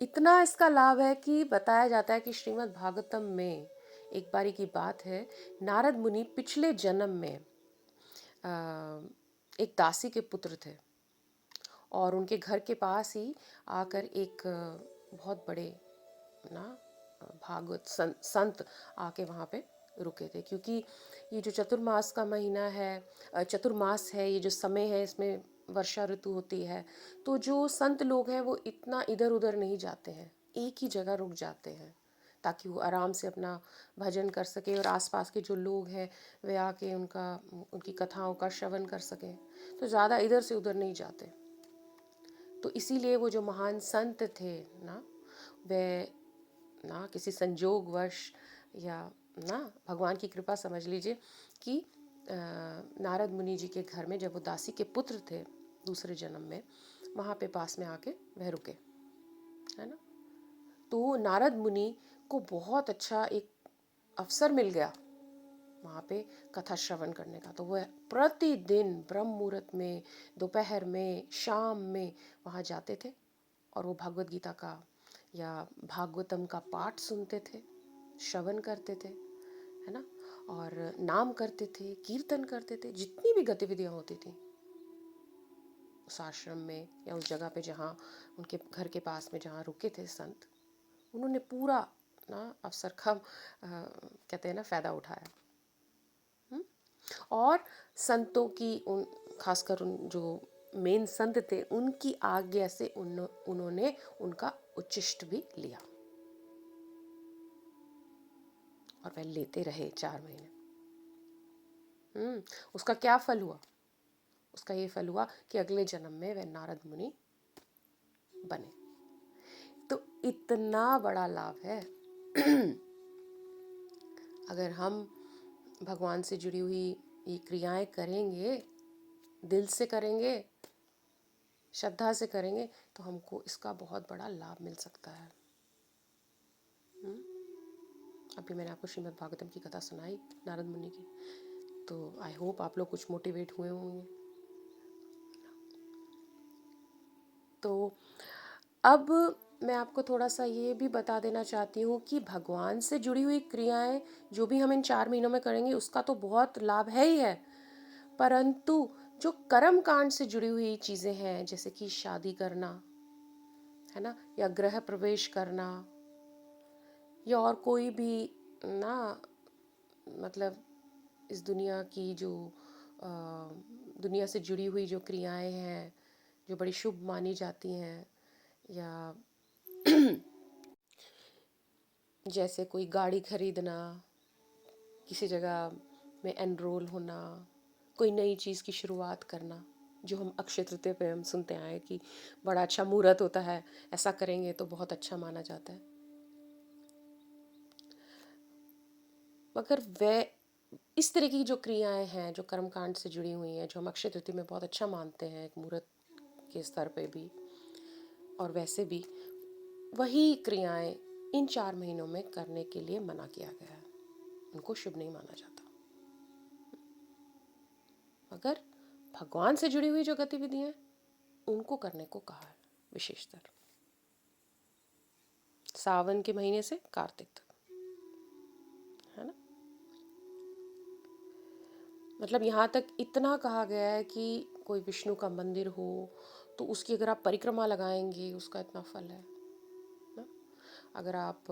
इतना इसका लाभ है कि बताया जाता है कि श्रीमद् भागवतम में एक बारी की बात है, नारद मुनि पिछले जन्म में एक दासी के पुत्र थे और उनके घर के पास ही आकर एक बहुत बड़े ना भागवत संत आके वहाँ पे रुके थे, क्योंकि ये जो चतुर्मास का महीना है, चतुर्मास है, ये जो समय है, इसमें वर्षा ऋतु होती है, तो जो संत लोग हैं वो इतना इधर उधर नहीं जाते हैं, एक ही जगह रुक जाते हैं ताकि वो आराम से अपना भजन कर सके और आसपास के जो लोग हैं वे आके उनकी कथाओं का श्रवण कर सकें, तो ज़्यादा इधर से उधर नहीं जाते। तो इसीलिए वो जो महान संत थे ना, वे ना किसी संजोगवश या ना भगवान की कृपा समझ लीजिए कि नारद मुनि जी के घर में जब वो दासी के पुत्र थे दूसरे जन्म में, वहाँ पे पास में आके वह रुके, है ना। तो नारद मुनि को बहुत अच्छा एक अवसर मिल गया वहाँ पे कथा श्रवण करने का, तो वह प्रतिदिन ब्रह्म मुहूर्त में, दोपहर में, शाम में वहाँ जाते थे और वो भगवत गीता का या भागवतम का पाठ सुनते थे, श्रवण करते थे, है ना, और नाम करते थे, कीर्तन करते थे, जितनी भी गतिविधियाँ होती थी उस आश्रम में या उस जगह पे जहाँ उनके घर के पास में जहाँ रुके थे संत, उन्होंने पूरा ना अवसर का कहते हैं ना फ़ायदा उठाया। और संतों की उन खासकर उन जो मेन संत थे उनकी आज्ञा से उन्होंने उनका उच्चिष्ट भी लिया और वह लेते रहे 4 महीने। उसका क्या फल हुआ? उसका ये फल हुआ कि अगले जन्म में वह नारद मुनि बने। तो इतना बड़ा लाभ है अगर हम भगवान से जुड़ी हुई ये क्रियाएं करेंगे, दिल से करेंगे, श्रद्धा से करेंगे, तो हमको इसका बहुत बड़ा लाभ मिल सकता है। अभी मैंने आपको श्रीमद् भागवतम की कथा सुनाई नारद मुनि की, तो आई होप आप लोग कुछ मोटिवेट हुए होंगे। तो अब मैं आपको थोड़ा सा ये भी बता देना चाहती हूँ कि भगवान से जुड़ी हुई क्रियाएं जो भी हम इन 4 महीनों में करेंगे उसका तो बहुत लाभ है ही है, परंतु जो कर्म कांड से जुड़ी हुई चीज़ें हैं, जैसे कि शादी करना, है ना, या गृह प्रवेश करना, या और कोई भी ना मतलब इस दुनिया की जो दुनिया से जुड़ी हुई जो क्रियाएं हैं जो बड़ी शुभ मानी जाती हैं, या जैसे कोई गाड़ी खरीदना, किसी जगह में एनरोल होना, कोई नई चीज़ की शुरुआत करना, जो हम अक्षय तृतीया पे हम सुनते आए कि बड़ा अच्छा मुहूर्त होता है, ऐसा करेंगे तो बहुत अच्छा माना जाता है। मगर वह इस तरह की जो क्रियाएं हैं जो कर्मकांड से जुड़ी हुई हैं, जो हम अक्षय तृतीया में बहुत अच्छा मानते हैं एक मुहूर्त के स्तर पे भी और वैसे भी, वही क्रियाएं इन 4 महीनों में करने के लिए मना किया गया है, उनको शुभ नहीं माना जाता। मगर भगवान से जुड़ी हुई जो गतिविधियां उनको करने को कहा है विशेषतर सावन के महीने से कार्तिक तक, है ना। मतलब यहाँ तक इतना कहा गया है कि कोई विष्णु का मंदिर हो तो उसकी अगर आप परिक्रमा लगाएंगे उसका इतना फल है ना। अगर आप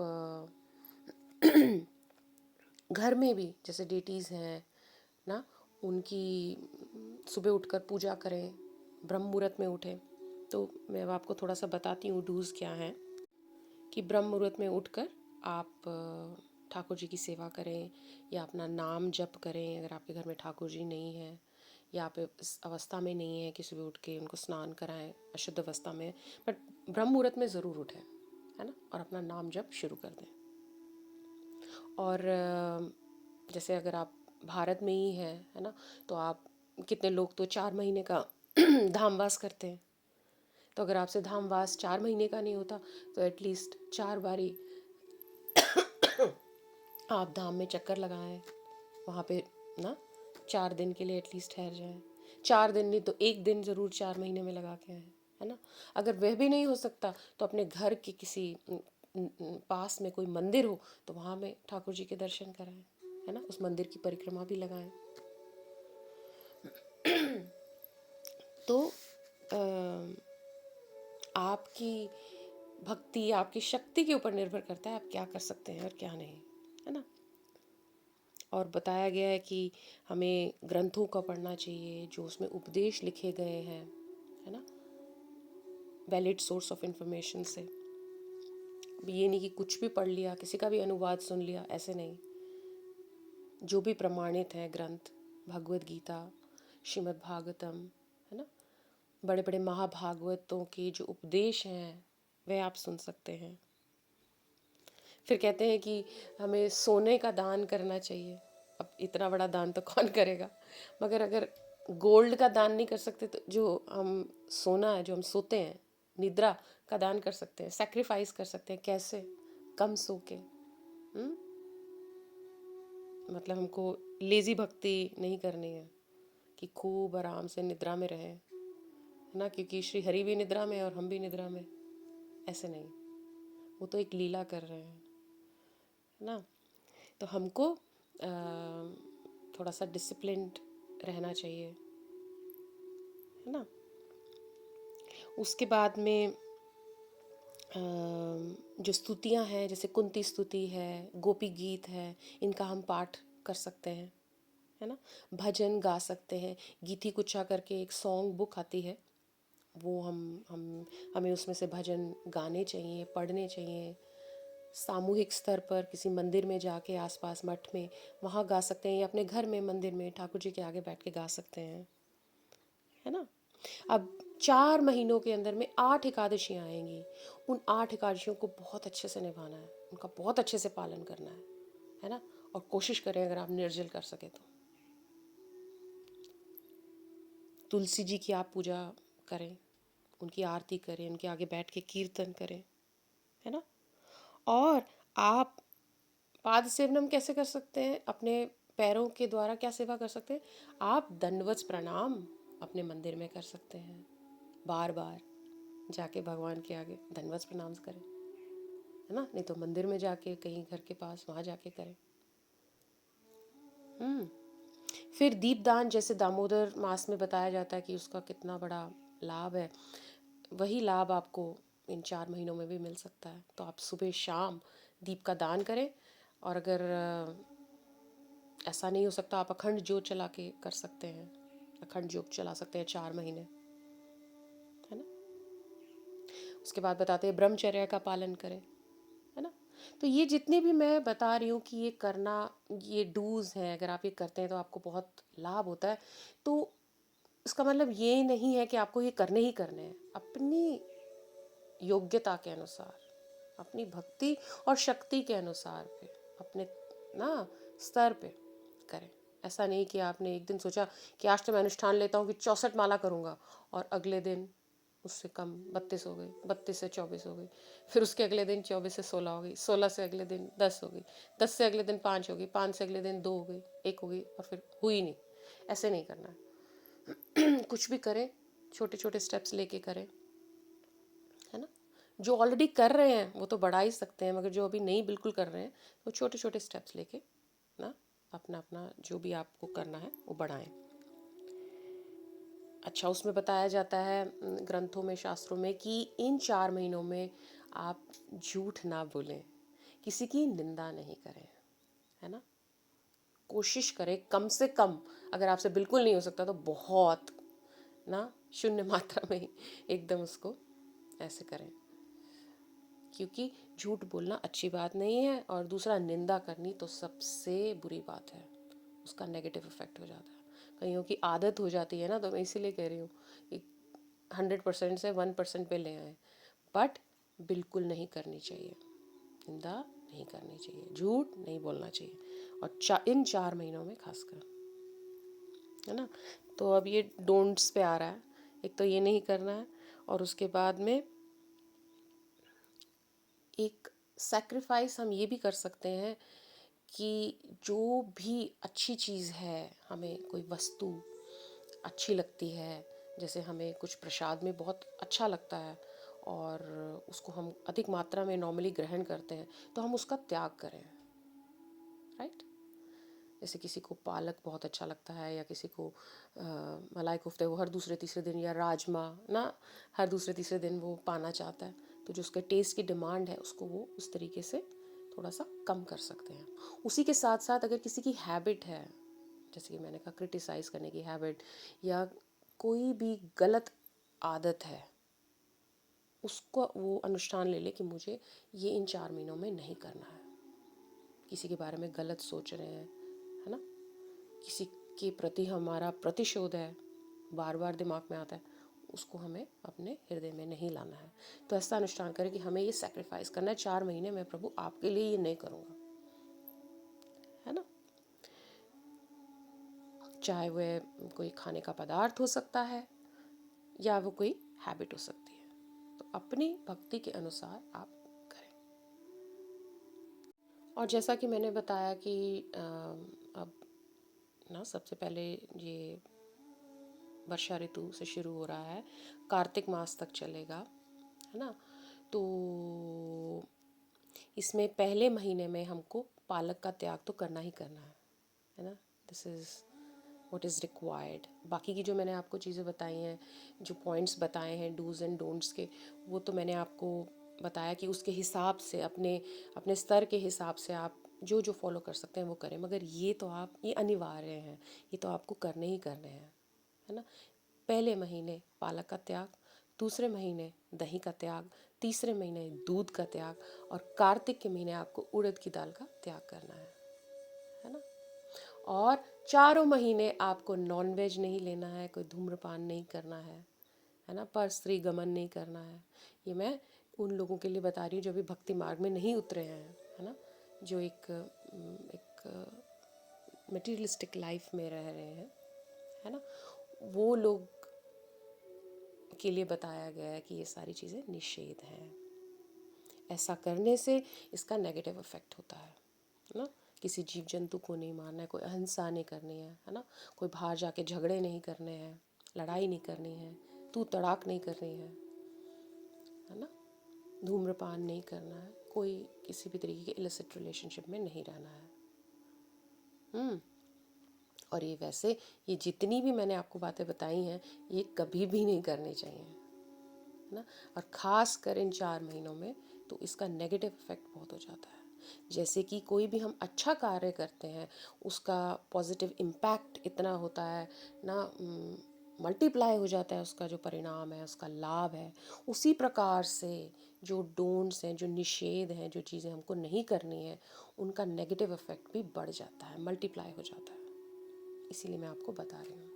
घर में भी जैसे डेटीज़ हैं ना, उनकी सुबह उठकर पूजा करें, ब्रह्म मुहूर्त में उठें। तो मैं अब आपको थोड़ा सा बताती हूँ डूज़ क्या हैं कि ब्रह्म मुहूर्त में उठकर आप ठाकुर जी की सेवा करें या अपना नाम जप करें। अगर आपके घर में ठाकुर जी नहीं है या आप इस अवस्था में नहीं है कि सुबह उठ के उनको स्नान कराएं, अशुद्ध अवस्था में, बट ब्रह्म मुहूर्त में ज़रूर उठें, है ना, और अपना नाम जप शुरू कर दें। और जैसे अगर आप भारत में ही हैं, है ना, तो आप कितने लोग तो 4 महीने का धामवास करते हैं, तो अगर आपसे धामवास 4 महीने का नहीं होता तो एटलीस्ट 4 बारी आप धाम में चक्कर लगाएं, वहाँ पे ना 4 दिन के लिए एटलीस्ट ठहर जाएं। 4 दिन नहीं तो 1 दिन ज़रूर 4 महीने में लगा के आएं, है ना। अगर वह भी नहीं हो सकता तो अपने घर के किसी पास में कोई मंदिर हो तो वहाँ में ठाकुर जी के दर्शन कराएं, है ना, उस मंदिर की परिक्रमा भी लगाएं। तो आपकी भक्ति, आपकी शक्ति के ऊपर निर्भर करता है आप क्या कर सकते हैं और क्या नहीं, है ना। और बताया गया है कि हमें ग्रंथों का पढ़ना चाहिए जो उसमें उपदेश लिखे गए हैं, है ना, वैलिड सोर्स ऑफ इंफॉर्मेशन से। ये नहीं कि कुछ भी पढ़ लिया, किसी का भी अनुवाद सुन लिया, ऐसे नहीं। जो भी प्रमाणित है ग्रंथ, भगवद गीता, श्रीमद् भागवतम, है ना, बड़े बड़े महाभागवतों के जो उपदेश हैं वे आप सुन सकते हैं। फिर कहते हैं कि हमें सोने का दान करना चाहिए। अब इतना बड़ा दान तो कौन करेगा, मगर अगर गोल्ड का दान नहीं कर सकते तो जो हम सोना है, जो हम सोते हैं, निद्रा का दान कर सकते हैं, सैक्रिफाइस कर सकते हैं। कैसे? कम सो के। मतलब हमको लेजी भक्ति नहीं करनी है कि खूब आराम से निद्रा में रहें, है ना, क्योंकि श्री हरि भी निद्रा में और हम भी निद्रा में, ऐसे नहीं। वो तो एक लीला कर रहे हैं, है ना। तो हमको थोड़ा सा डिसिप्लिन्ड रहना चाहिए, है ना। उसके बाद में जो स्तुतियाँ हैं, जैसे कुंती स्तुति है, गोपी गीत है, इनका हम पाठ कर सकते हैं, है ना। भजन गा सकते हैं। गीति कुच्छा करके एक सॉन्ग बुक आती है, वो हमें उसमें से भजन गाने चाहिए, पढ़ने चाहिए। सामूहिक स्तर पर किसी मंदिर में जाके, आसपास मठ में, वहाँ गा सकते हैं, या अपने घर में मंदिर में ठाकुर जी के आगे बैठ के गा सकते हैं, है ना। अब 4 महीनों के अंदर में 8 एकादशियाँ आएंगी। उन 8 एकादशियों को बहुत अच्छे से निभाना है, उनका बहुत अच्छे से पालन करना है ना। और कोशिश करें अगर आप निर्जल कर सके तो तुलसी जी की आप पूजा करें, उनकी आरती करें, उनके आगे बैठ के कीर्तन करें, है ना। और आप पाद सेवनम कैसे कर सकते हैं? अपने पैरों के द्वारा क्या सेवा कर सकते हैं? आप दंडवत प्रणाम अपने मंदिर में कर सकते हैं, बार बार जाके भगवान के आगे दंडवत प्रणाम करें, है ना। नहीं तो मंदिर में जाके, कहीं घर के पास, वहाँ जाके करें। फिर दीपदान, जैसे दामोदर मास में बताया जाता है कि उसका कितना बड़ा लाभ है, वही लाभ आपको इन 4 महीनों में भी मिल सकता है। तो आप सुबह शाम दीप का दान करें। और अगर ऐसा नहीं हो सकता, आप अखंड ज्योत चला के कर सकते हैं, अखंड ज्योत चला सकते हैं 4 महीने, है ना। उसके बाद बताते हैं ब्रह्मचर्य का पालन करें, है ना। तो ये जितनी भी मैं बता रही हूँ कि ये करना, ये डूज हैं, अगर आप ये करते हैं तो आपको बहुत लाभ होता है। तो इसका मतलब ये नहीं है कि आपको ये करने ही करने हैं, अपनी योग्यता के अनुसार, अपनी भक्ति और शक्ति के अनुसार पे, अपने ना स्तर पे करें। ऐसा नहीं कि आपने एक दिन सोचा कि आज तो मैं अनुष्ठान लेता हूँ कि 64 माला करूँगा, और अगले दिन उससे कम 32 हो गई, 32 से 24 हो गई, फिर उसके अगले दिन 24 से 16 हो गई, 16 से अगले दिन 10 हो गई, 10 से अगले दिन 5 हो गई, 5 से अगले दिन 2 हो गई, 1 हो गई, और फिर हुई नहीं। ऐसे नहीं करना है। कुछ भी करें, छोटे छोटे स्टेप्स लेके करें, है ना। जो ऑलरेडी कर रहे हैं वो तो बढ़ा ही सकते हैं, मगर जो अभी नहीं बिल्कुल कर रहे हैं तो छोटे छोटे स्टेप्स लेके ना अपना अपना जो भी आपको करना है वो बढ़ाएं। अच्छा, उसमें बताया जाता है ग्रंथों में, शास्त्रों में, कि इन 4 महीनों में आप झूठ ना बोलें, किसी की निंदा नहीं करें, है ना। कोशिश करें कम से कम, अगर आपसे बिल्कुल नहीं हो सकता तो बहुत ना शून्य मात्रा में ही एकदम उसको ऐसे करें, क्योंकि झूठ बोलना अच्छी बात नहीं है। और दूसरा, निंदा करनी तो सबसे बुरी बात है, उसका नेगेटिव इफेक्ट हो जाता है। कईयों की आदत हो जाती है ना, तो मैं इसीलिए कह रही हूँ कि 100% से 1% पे ले आए, बट बिल्कुल नहीं करनी चाहिए, निंदा नहीं करनी चाहिए, झूठ नहीं बोलना चाहिए, और इन 4 महीनों में खासकर, है ना। तो अब ये डोंट्स पे आ रहा है। एक तो ये नहीं करना है, और उसके बाद में एक सैक्रिफाइस हम ये भी कर सकते हैं कि जो भी अच्छी चीज़ है, हमें कोई वस्तु अच्छी लगती है, जैसे हमें कुछ प्रसाद में बहुत अच्छा लगता है और उसको हम अधिक मात्रा में नॉर्मली ग्रहण करते हैं, तो हम उसका त्याग करें, राइट। जैसे किसी को पालक बहुत अच्छा लगता है, या किसी को मलाई कोफ्ते वो हर दूसरे तीसरे दिन, या राजमा ना हर दूसरे तीसरे दिन वो पाना चाहता है, तो जो उसके टेस्ट की डिमांड है उसको वो उस तरीके से थोड़ा सा कम कर सकते हैं। उसी के साथ साथ अगर किसी की हैबिट है, जैसे कि मैंने कहा क्रिटिसाइज़ करने की हैबिट, या कोई भी गलत आदत है, उसको वो अनुष्ठान ले ले कि मुझे ये इन 4 महीनों में नहीं करना है। किसी के बारे में गलत सोच रहे हैं, है ना, किसी के प्रति हमारा प्रतिशोध है, बार बार दिमाग में आता है, उसको हमें अपने हृदय में नहीं लाना है। तो ऐसा अनुष्ठान करें कि हमें ये सैक्रिफाइस करना है, 4 महीने में प्रभु आपके लिए ये नहीं करूँगा, है ना। चाहे वह कोई खाने का पदार्थ हो सकता है, या वो कोई हैबिट हो सकती है, तो अपनी भक्ति के अनुसार आप करें। और जैसा कि मैंने बताया कि अब ना सबसे पहले ये वर्षा ऋतु से शुरू हो रहा है, कार्तिक मास तक चलेगा, है ना। तो इसमें पहले महीने में हमको पालक का त्याग तो करना ही करना है ना। This is what is required. बाकी की जो मैंने आपको चीज़ें बताई हैं, जो पॉइंट्स बताए हैं डूज़ एंड डोंट्स के, वो तो मैंने आपको बताया कि उसके हिसाब से, अपने अपने स्तर के हिसाब से आप जो जो फॉलो कर सकते हैं वो करें, मगर ये तो आप, ये अनिवार्य हैं, ये तो आपको करने ही करने हैं, है ना। पहले महीने पालक का त्याग, दूसरे महीने दही का त्याग, तीसरे महीने दूध का त्याग, और कार्तिक के महीने आपको उड़द की दाल का त्याग करना है ना। और 4 महीने आपको नॉनवेज नहीं लेना है, कोई धूम्रपान नहीं करना है ना, पर स्त्री गमन नहीं करना है। ये मैं उन लोगों के लिए बता रही हूँ जो भी भक्ति मार्ग में नहीं उतरे हैं, है ना, जो एक मटेरियलिस्टिक लाइफ में रह रहे हैं, है ना, वो लोग के लिए बताया गया है कि ये सारी चीज़ें निषेध हैं। ऐसा करने से इसका नेगेटिव इफेक्ट होता है ना। किसी जीव जंतु को नहीं मारना है, कोई अहिंसा नहीं करनी है ना, कोई बाहर जाके झगड़े नहीं करने हैं, लड़ाई नहीं करनी है, तू तड़ाक नहीं करनी है ना, धूम्रपान नहीं करना है, कोई किसी भी तरीके के इलिसिट रिलेशनशिप में नहीं रहना है। और ये वैसे, ये जितनी भी मैंने आपको बातें बताई हैं, ये कभी भी नहीं करनी चाहिए, है ना। और ख़ास कर इन 4 महीनों में तो इसका नेगेटिव इफेक्ट बहुत हो जाता है। जैसे कि कोई भी हम अच्छा कार्य करते हैं, उसका पॉजिटिव इम्पैक्ट इतना होता है ना, मल्टीप्लाई हो जाता है उसका जो परिणाम है, उसका लाभ है। उसी प्रकार से जो डोंट्स हैं, जो निषेध हैं, जो चीज़ें हमको नहीं करनी है, उनका नेगेटिव इफेक्ट भी बढ़ जाता है, मल्टीप्लाई हो जाता है। इसीलिए मैं आपको बता रही हूँ।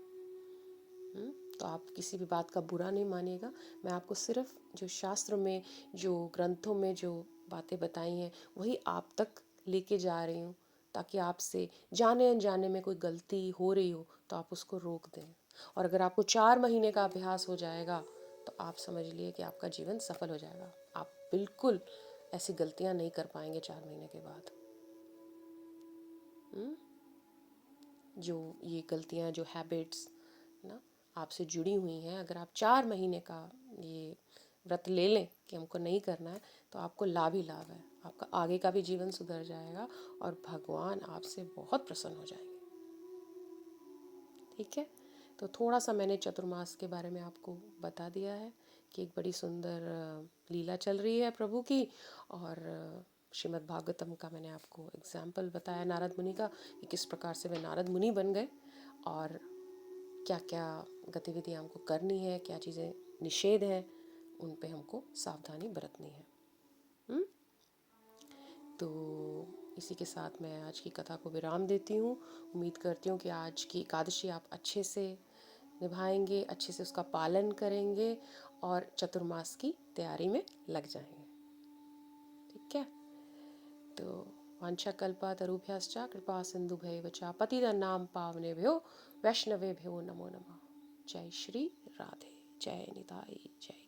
तो आप किसी भी बात का बुरा नहीं मानिएगा। मैं आपको सिर्फ जो शास्त्र में, जो ग्रंथों में जो बातें बताई हैं, वही आप तक लेके जा रही हूँ, ताकि आपसे जाने अनजाने में कोई गलती हो रही हो तो आप उसको रोक दें। और अगर आपको 4 महीने का अभ्यास हो जाएगा तो आप समझ लिए कि आपका जीवन सफल हो जाएगा। आप बिल्कुल ऐसी गलतियाँ नहीं कर पाएंगे 4 महीने के बाद। जो ये गलतियाँ, जो हैबिट्स ना आपसे जुड़ी हुई हैं, अगर आप 4 महीने का ये व्रत ले लें कि हमको नहीं करना है, तो आपको लाभ ही लाभ है। आपका आगे का भी जीवन सुधर जाएगा और भगवान आपसे बहुत प्रसन्न हो जाएंगे। ठीक है, तो थोड़ा सा मैंने चतुर्मास के बारे में आपको बता दिया है कि एक बड़ी सुंदर लीला चल रही है प्रभु की। और श्रीमद् भागवतम का मैंने आपको एग्जाम्पल बताया नारद मुनि का, कि किस प्रकार से वे नारद मुनि बन गए, और क्या क्या गतिविधियाँ हमको करनी है, क्या चीज़ें निषेध हैं, उन पे हमको सावधानी बरतनी है। तो इसी के साथ मैं आज की कथा को विराम देती हूँ। उम्मीद करती हूँ कि आज की एकादशी आप अच्छे से निभाएंगे, अच्छे से उसका पालन करेंगे और चतुर्मास की तैयारी में लग जाएंगे। ठीक है, तो वाञ्छाकल्पतरुभ्यश्च कृपा सिन्धुभ्यैव च पतितनां पावनेभ्यो वैष्णवेभ्यो नमो नमः। जय श्री राधे, जय निताई, जय